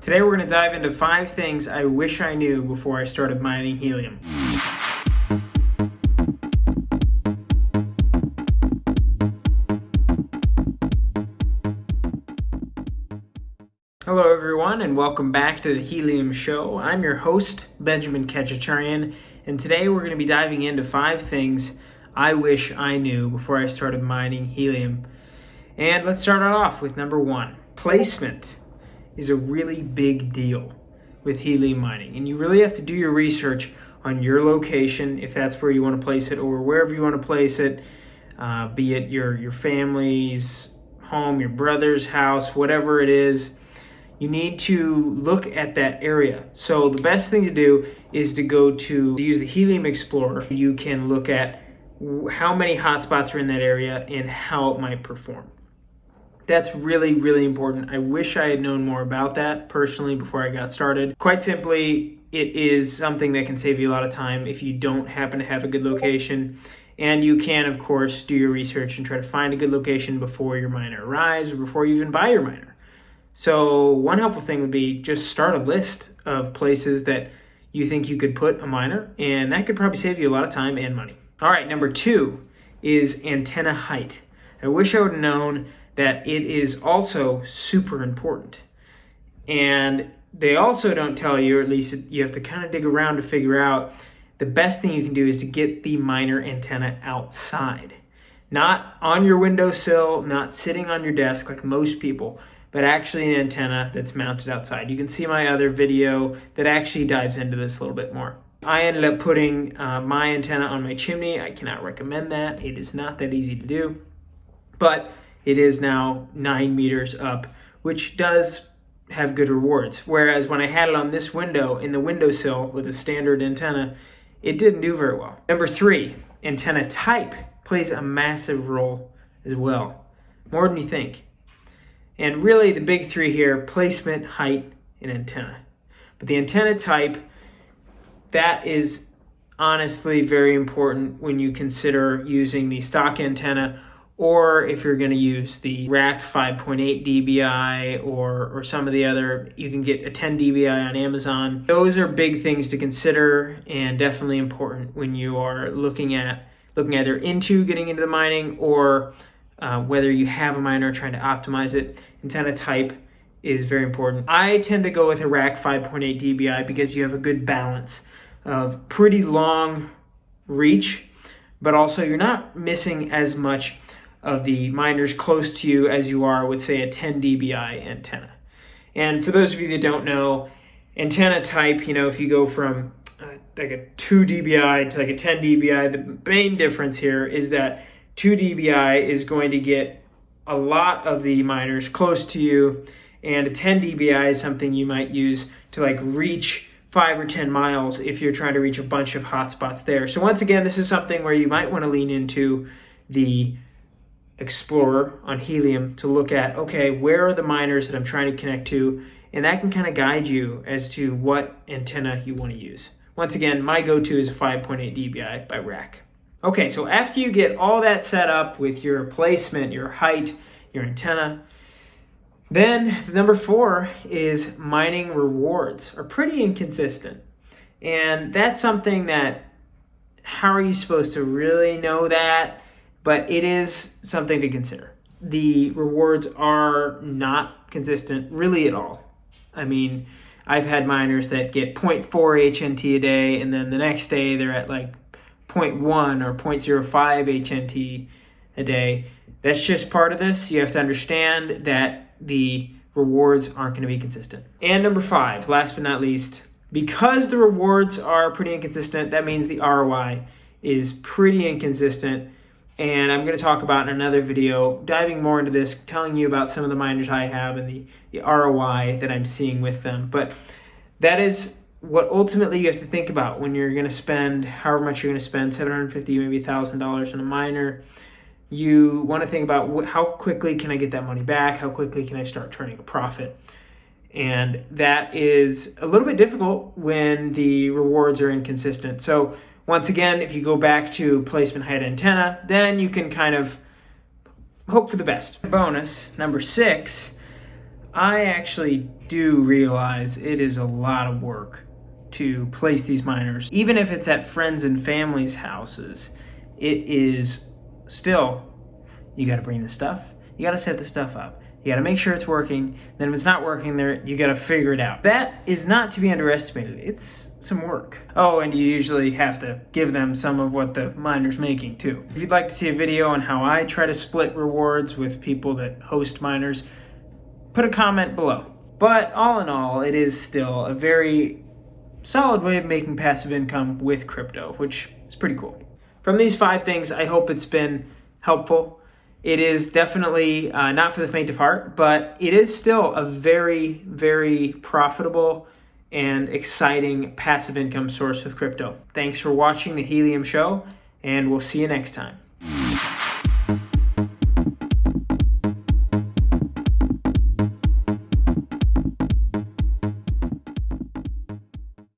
Today we're going to dive into 5 things I wish I knew before I started mining helium. Hello everyone and welcome back to the Helium Show. I'm your host, Benjamin Ketchacharian, and today we're going to be diving into 5 things I wish I knew before I started mining helium. And let's start it off with number 1. Placement is a really big deal with helium mining, and you really have to do your research on your location if that's where you want to place it, or wherever you want to place it, be it your family's home, your brother's house, whatever it is. You need to look at that area. So the best thing to do is to use the Helium Explorer. You can look at how many hotspots are in that area and how it might perform. That's really, really important. I wish I had known more about that personally before I got started. Quite simply, it is something that can save you a lot of time if you don't happen to have a good location. And you can, of course, do your research and try to find a good location before your miner arrives or before you even buy your miner. So one helpful thing would be just start a list of places that you think you could put a miner, and that could probably save you a lot of time and money. All right, number 2 is antenna height. I wish I would have known that it is also super important. And they also don't tell you, or at least you have to kind of dig around to figure out, the best thing you can do is to get the miner antenna outside. Not on your windowsill, not sitting on your desk like most people, but actually an antenna that's mounted outside. You can see my other video that actually dives into this a little bit more. I ended up putting my antenna on my chimney. I cannot recommend that. It is not that easy to do, but it is now 9 meters up, which does have good rewards. Whereas when I had it on this window, in the windowsill with a standard antenna, it didn't do very well. Number 3, antenna type plays a massive role as well, more than you think. And really the big 3 here: placement, height, and antenna. But the antenna type, that is honestly very important when you consider using the stock antenna, or if you're going to use the rack 5.8 dBi or some of the other, you can get a 10 dBi on Amazon. Those are big things to consider and definitely important when you are looking either into getting into the mining or whether you have a miner trying to optimize it. Antenna type is very important. I tend to go with a rack 5.8 dBi because you have a good balance of pretty long reach, but also you're not missing as much of the miners close to you as you are with, say, a 10 dBi antenna. And for those of you that don't know, antenna type, if you go from like a 2 dBi to like a 10 dBi, the main difference here is that 2 dBi is going to get a lot of the miners close to you, and a 10 dBi is something you might use to like reach 5 or 10 miles if you're trying to reach a bunch of hotspots there. So once again, this is something where you might want to lean into the Explorer on Helium to look at, okay, where are the miners that I'm trying to connect to, and that can kind of guide you as to what antenna you want to use. Once again, my go-to is a 5.8 dBi by rack. Okay, so after you get all that set up with your placement, your height, your antenna, then number 4 is mining rewards are pretty inconsistent. And that's something that, how are you supposed to really know that? But it is something to consider. The rewards are not consistent really at all. I mean, I've had miners that get 0.4 HNT a day, and then the next day they're at like 0.1 or 0.05 HNT a day. That's just part of this. You have to understand that the rewards aren't going to be consistent. And number 5, last but not least, because the rewards are pretty inconsistent, that means the ROI is pretty inconsistent. And I'm going to talk about in another video, diving more into this, telling you about some of the miners I have and the ROI that I'm seeing with them. But that is what ultimately you have to think about when you're going to spend however much you're going to spend, $750, maybe $1,000 on a miner. You want to think about how quickly can I get that money back? How quickly can I start turning a profit? And that is a little bit difficult when the rewards are inconsistent. So once again, if you go back to placement, height, antenna, then you can kind of hope for the best. Bonus, number 6, I actually do realize it is a lot of work to place these miners. Even if it's at friends and family's houses, it is still, you gotta bring the stuff, you gotta set the stuff up, you gotta make sure it's working, then if it's not working there, you gotta figure it out. That is not to be underestimated. It's some work. Oh, and you usually have to give them some of what the miner's making too. If you'd like to see a video on how I try to split rewards with people that host miners, put a comment below. But all in all, it is still a very solid way of making passive income with crypto, which is pretty cool. From these 5 things, I hope it's been helpful. It is definitely not for the faint of heart, but it is still a very, very profitable and exciting passive income source with crypto. Thanks for watching the Helium Show, and we'll see you next time.